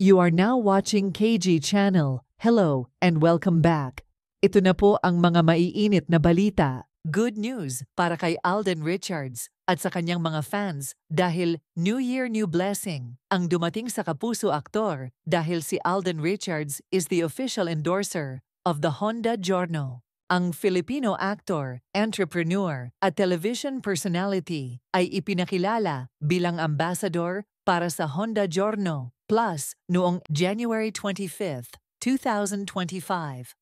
You are now watching KG Channel. Hello and welcome back. Ito na po ang mga maiinit na balita. Good news para kay Alden Richards at sa kanyang mga fans dahil New Year, New Blessing ang dumating sa kapuso aktor dahil si Alden Richards is the official endorser of the Honda Giorno. Ang Filipino actor, entrepreneur at television personality ay ipinakilala bilang ambassador para sa Honda Giorno Plus noong January 25, 2025.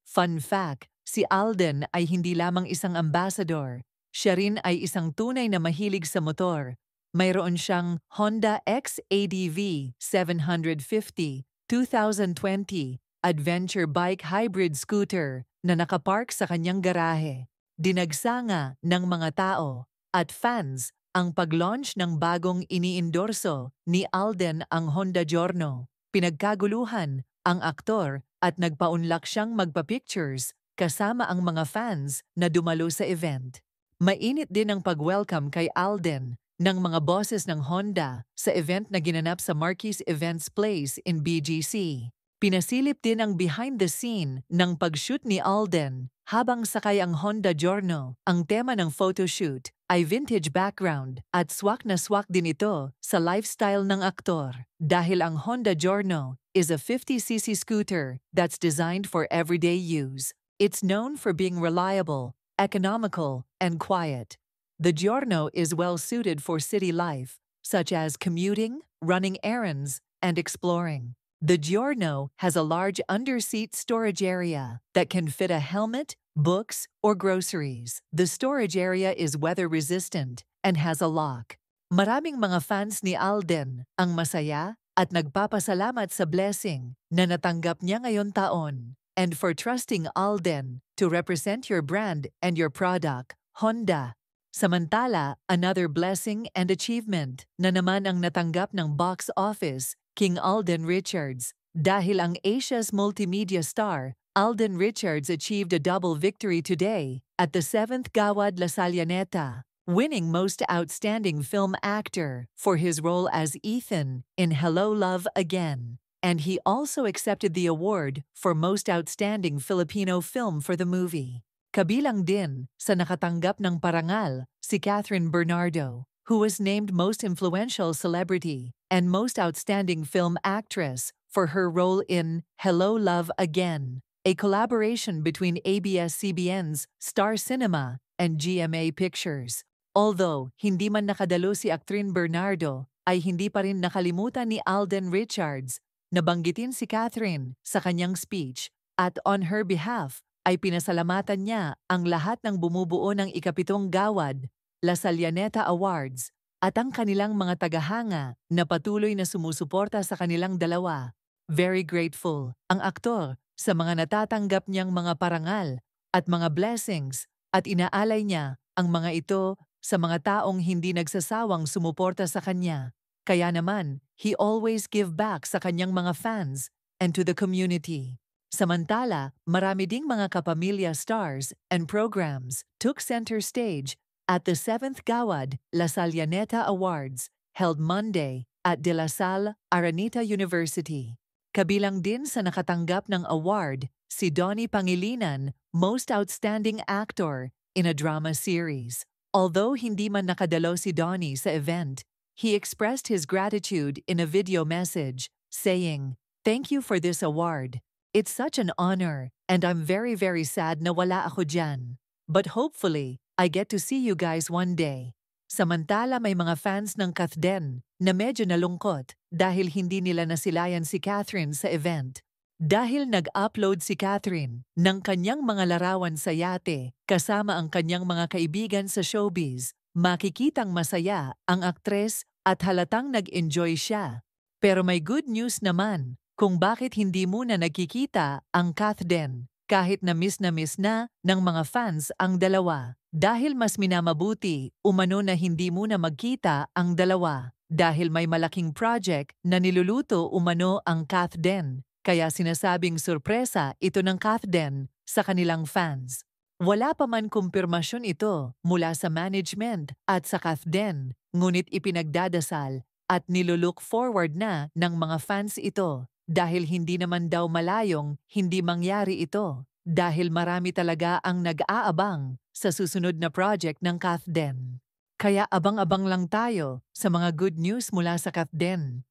Fun fact, si Alden ay hindi lamang isang ambassador, siya rin ay isang tunay na mahilig sa motor. Mayroon siyang Honda XADV 750 2020 adventure bike hybrid scooter na nakapark sa kanyang garahe. Dinagsa nga ng mga tao at fans ang pag-launch ng bagong iniendorso ni Alden ang Honda Giorno. Pinagkaguluhan ang aktor at nagpaunlak siyang magpa-pictures kasama ang mga fans na dumalo sa event. Mainit din ang pag-welcome kay Alden ng mga bosses ng Honda sa event na ginanap sa Marquis Events Place in BGC. Pinasilip din ang behind the scene ng pag-shoot ni Alden habang sakay ang Honda Giorno. Ang tema ng photoshoot ay vintage background at swak na swak din ito sa lifestyle ng aktor. Dahil ang Honda Giorno is a 50cc scooter that's designed for everyday use. It's known for being reliable, economical, and quiet. The Giorno is well suited for city life, such as commuting, running errands, and exploring. The Giorno has a large under-seat storage area that can fit a helmet, books, or groceries. The storage area is weather-resistant and has a lock. Maraming mga fans ni Alden ang masaya at nagpapasalamat sa blessing na natanggap niya ngayon taon and for trusting Alden to represent your brand and your product, Honda. Samantala, another blessing and achievement na naman ang natanggap ng box office King Alden Richards. Dahil ang Asia's multimedia star, Alden Richards achieved a double victory today at the 7th Gawad Lasalyaneta, winning Most Outstanding Film Actor for his role as Ethan in Hello Love Again. And he also accepted the award for Most Outstanding Filipino Film for the movie. Kabilang din sa nakatanggap ng parangal si Catherine Bernardo, who was named Most Influential Celebrity and Most Outstanding Film Actress for her role in Hello Love Again, a collaboration between ABS-CBN's Star Cinema and GMA Pictures. Although hindi man nakadalo si Catherine Bernardo, ay hindi pa rin nakalimutan ni Alden Richards na banggitin si Catherine sa kanyang speech at on her behalf ay pinasalamatan niya ang lahat ng bumubuo ng ikapitong Gawad Lasalyaneta Awards at ang kanilang mga tagahanga na patuloy na sumusuporta sa kanilang dalawa. Very grateful ang aktor sa mga natatanggap niyang mga parangal at mga blessings at inaalay niya ang mga ito sa mga taong hindi nagsasawang sumuporta sa kanya. Kaya naman, he always give back sa kanyang mga fans and to the community. Samantala, marami ding mga kapamilya stars and programs took center stage at the 7th Gawad Lasalyaneta Awards held Monday at De La Salle, Araneta University. Kabilang din sa nakatanggap ng award si Donnie Pangilinan, Most Outstanding Actor in a Drama Series. Although hindi man nakadalo si Donnie sa event, he expressed his gratitude in a video message, saying, "Thank you for this award. It's such an honor, and I'm very sad na wala ako dyan. But hopefully, I get to see you guys one day." Samantala may mga fans ng Kathden na medyo nalungkot dahil hindi nila nasilayan si Catherine sa event. Dahil nag-upload si Catherine ng kanyang mga larawan sa yate kasama ang kanyang mga kaibigan sa showbiz, makikitang masaya ang aktres at halatang nag-enjoy siya. Pero may good news naman kung bakit hindi muna nagkikita ang Kathden kahit na miss na ng mga fans ang dalawa. Dahil mas minamabuti umano na hindi muna magkita ang dalawa dahil may malaking project na niluluto umano ang Kathden. Kaya sinasabing sorpresa ito ng Kathden sa kanilang fans. Wala pa man kumpirmasyon ito mula sa management at sa Kathden, ngunit ipinagdadasal At nilulook forward na ng mga fans ito dahil hindi naman daw malayong hindi mangyari ito dahil marami talaga ang nag-aabang sa susunod na project ng Kathden. Kaya abang-abang lang tayo sa mga good news mula sa Kathden.